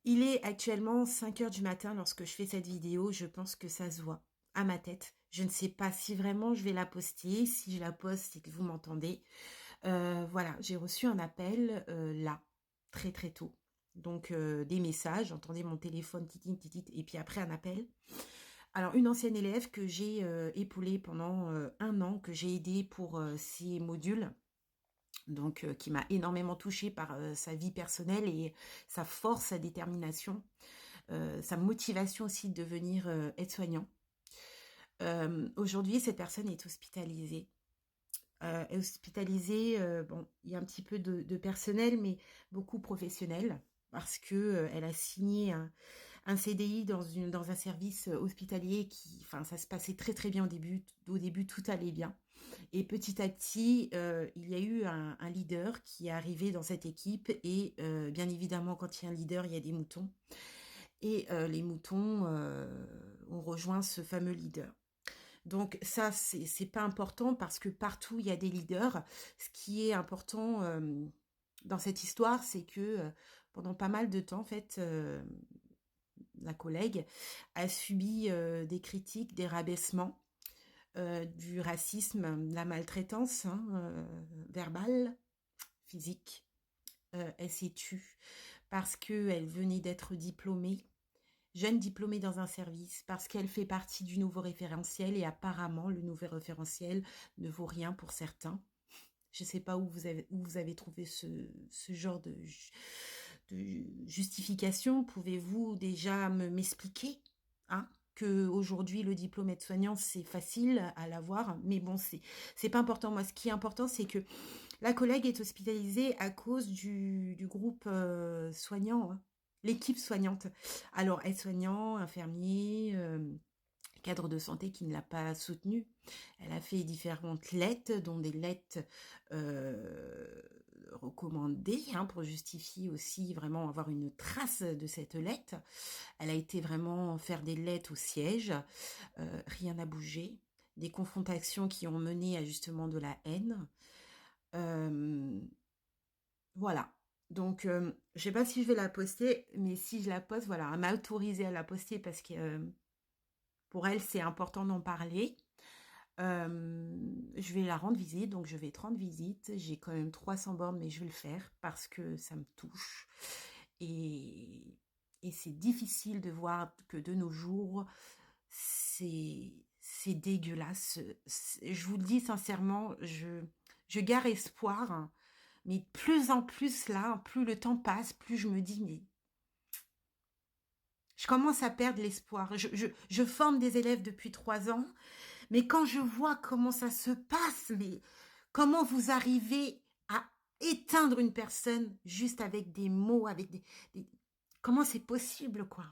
Il est actuellement 5 heures du matin lorsque je fais cette vidéo. Je pense que ça se voit à ma tête. Je ne sais pas si vraiment je vais la poster. Si je la poste, c'est que vous m'entendez. Voilà, j'ai reçu un appel, là, très, très tôt. Donc des messages, j'entendais mon téléphone titit, titit et puis après un appel. Alors une ancienne élève que j'ai, épaulée pendant, 1 an, que j'ai aidée pour, ses modules. Donc qui m'a énormément touchée par, sa vie personnelle et sa force, sa détermination, sa motivation aussi de devenir, aide-soignant. Aujourd'hui, cette personne est hospitalisée. Bon, il y a un petit peu de personnel, mais beaucoup professionnel parce que, elle a signé un CDI dans un service, hospitalier qui enfin, ça se passait très, très bien au début, tout allait bien et petit à petit, il y a eu un leader qui est arrivé dans cette équipe et bien évidemment, quand il y a un leader, il y a des moutons et les moutons, ont rejoint ce fameux leader. Donc ça, c'est pas important parce que partout il y a des leaders. Ce qui est important, dans cette histoire, c'est que, pendant pas mal de temps, en fait, la collègue a subi, des critiques, des rabaissements, du racisme, de la maltraitance, hein, verbale, physique. Elle s'est tue parce qu'elle venait d'être diplômée, jeune diplômée dans un service, parce qu'elle fait partie du nouveau référentiel et apparemment le nouveau référentiel ne vaut rien pour certains. Je ne sais pas où vous avez trouvé ce genre de justification. Pouvez-vous déjà m'expliquer, hein, que aujourd'hui le diplôme aide-soignant c'est facile à l'avoir, mais bon c'est pas important. Moi, ce qui est important, c'est que la collègue est hospitalisée à cause du groupe soignant, hein, l'équipe soignante. Alors aide-soignant, infirmier, cadre de santé qui ne l'a pas soutenue. Elle a fait différentes lettres, dont des lettres recommandées, hein, pour justifier aussi vraiment avoir une trace de cette lettre. Elle a été vraiment faire des lettres au siège, rien n'a bougé. Des confrontations qui ont mené à justement de la haine. Euh, voilà. Donc, je sais pas si je vais la poster, mais si je la poste, voilà, elle m'a autorisée à la poster parce que pour elle, c'est important d'en parler. Je vais la rendre visite, donc je vais te rendre visite. J'ai quand même 300 bornes, mais je vais le faire parce que ça me touche. Et, et c'est difficile de voir que de nos jours, c'est dégueulasse. Je vous le dis sincèrement, je garde espoir, hein, mais de plus en plus là, plus le temps passe, plus je me dis, mais je commence à perdre l'espoir. Je forme des élèves depuis 3 ans. Mais quand je vois comment ça se passe, mais comment vous arrivez à éteindre une personne juste avec des mots, avec comment c'est possible, quoi?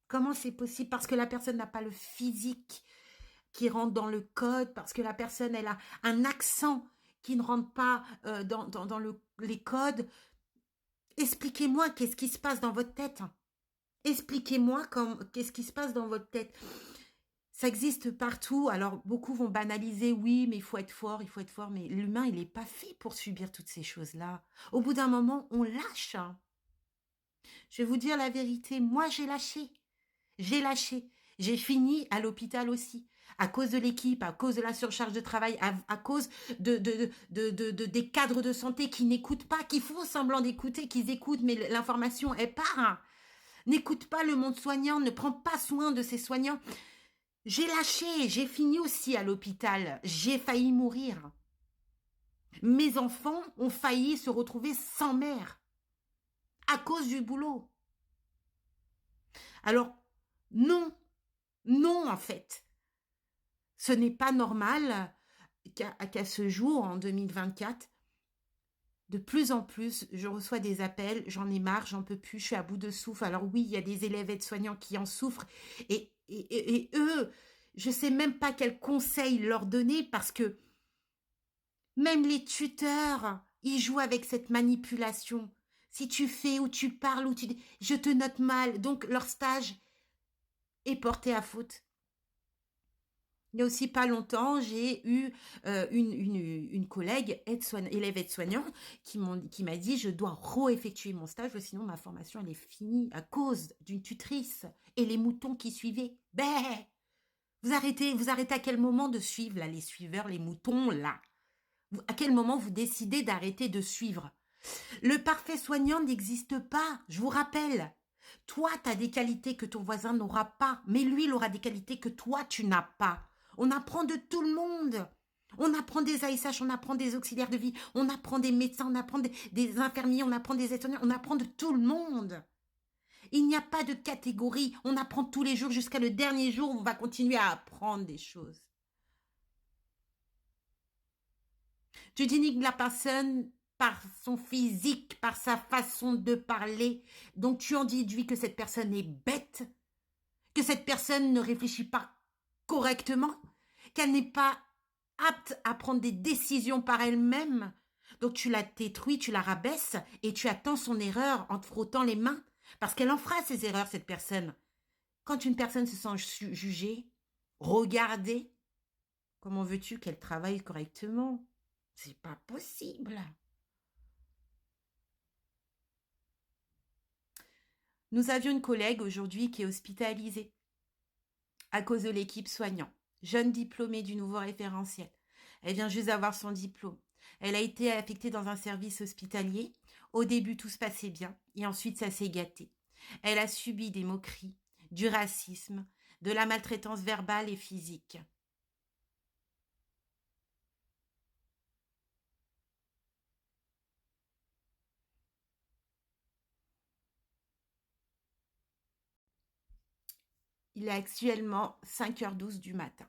Comment c'est possible? Parce que la personne n'a pas le physique qui rentre dans le code, parce que la personne, elle a un accent qui ne rentre pas dans les codes. Expliquez-moi qu'est-ce qui se passe dans votre tête. Expliquez-moi qu'est-ce qui se passe dans votre tête. Ça existe partout. Alors, beaucoup vont banaliser, oui, mais il faut être fort, il faut être fort. Mais l'humain, il n'est pas fait pour subir toutes ces choses-là. Au bout d'un moment, on lâche, hein. Je vais vous dire la vérité. Moi, j'ai lâché. J'ai lâché. J'ai fini à l'hôpital aussi. À cause de l'équipe, à cause de la surcharge de travail, à cause des cadres de santé qui n'écoutent pas, qui font semblant d'écouter, qu'ils écoutent, mais l'information, elle part, hein. N'écoute pas le monde soignant, ne prend pas soin de ses soignants. J'ai lâché, j'ai fini aussi à l'hôpital. J'ai failli mourir. Mes enfants ont failli se retrouver sans mère à cause du boulot. Alors, non, non en fait. Ce n'est pas normal qu'à ce jour, en 2024, de plus en plus, je reçois des appels, j'en ai marre, j'en peux plus, je suis à bout de souffle. Alors oui, il y a des élèves aides-soignants qui en souffrent et eux, je sais même pas quel conseil leur donner parce que même les tuteurs, ils jouent avec cette manipulation. Si tu fais ou tu parles ou tu dis, je te note mal, donc leur stage est porté à faute. Il y a aussi pas longtemps, j'ai eu une collègue élève aide-soignant qui m'a dit: «Je dois re-effectuer mon stage, sinon ma formation elle est finie à cause d'une tutrice et les moutons qui suivaient». Beh! Vous arrêtez à quel moment de suivre là, les suiveurs, les moutons là? À quel moment vous décidez d'arrêter de suivre? Le parfait soignant n'existe pas, je vous rappelle. Toi, tu as des qualités que ton voisin n'aura pas, mais lui, il aura des qualités que toi, tu n'as pas. On apprend de tout le monde. On apprend des ASH, on apprend des auxiliaires de vie, on apprend des médecins, on apprend des infirmiers, on apprend des aides-soignants, on apprend de tout le monde. Il n'y a pas de catégorie, on apprend tous les jours jusqu'à le dernier jour où on va continuer à apprendre des choses. Tu dénigres la personne par son physique, par sa façon de parler. Donc tu en déduis que cette personne est bête, que cette personne ne réfléchit pas correctement, qu'elle n'est pas apte à prendre des décisions par elle-même. Donc tu la détruis, tu la rabaisses et tu attends son erreur en te frottant les mains. Parce qu'elle en fera ses erreurs, cette personne. Quand une personne se sent jugée, regardée, comment veux-tu qu'elle travaille correctement? C'est pas possible. Nous avions une collègue aujourd'hui qui est hospitalisée à cause de l'équipe soignant. Jeune diplômée du nouveau référentiel. Elle vient juste d'avoir son diplôme. Elle a été affectée dans un service hospitalier. Au début, tout se passait bien et ensuite, ça s'est gâté. Elle a subi des moqueries, du racisme, de la maltraitance verbale et physique. Il est actuellement 5h12 du matin.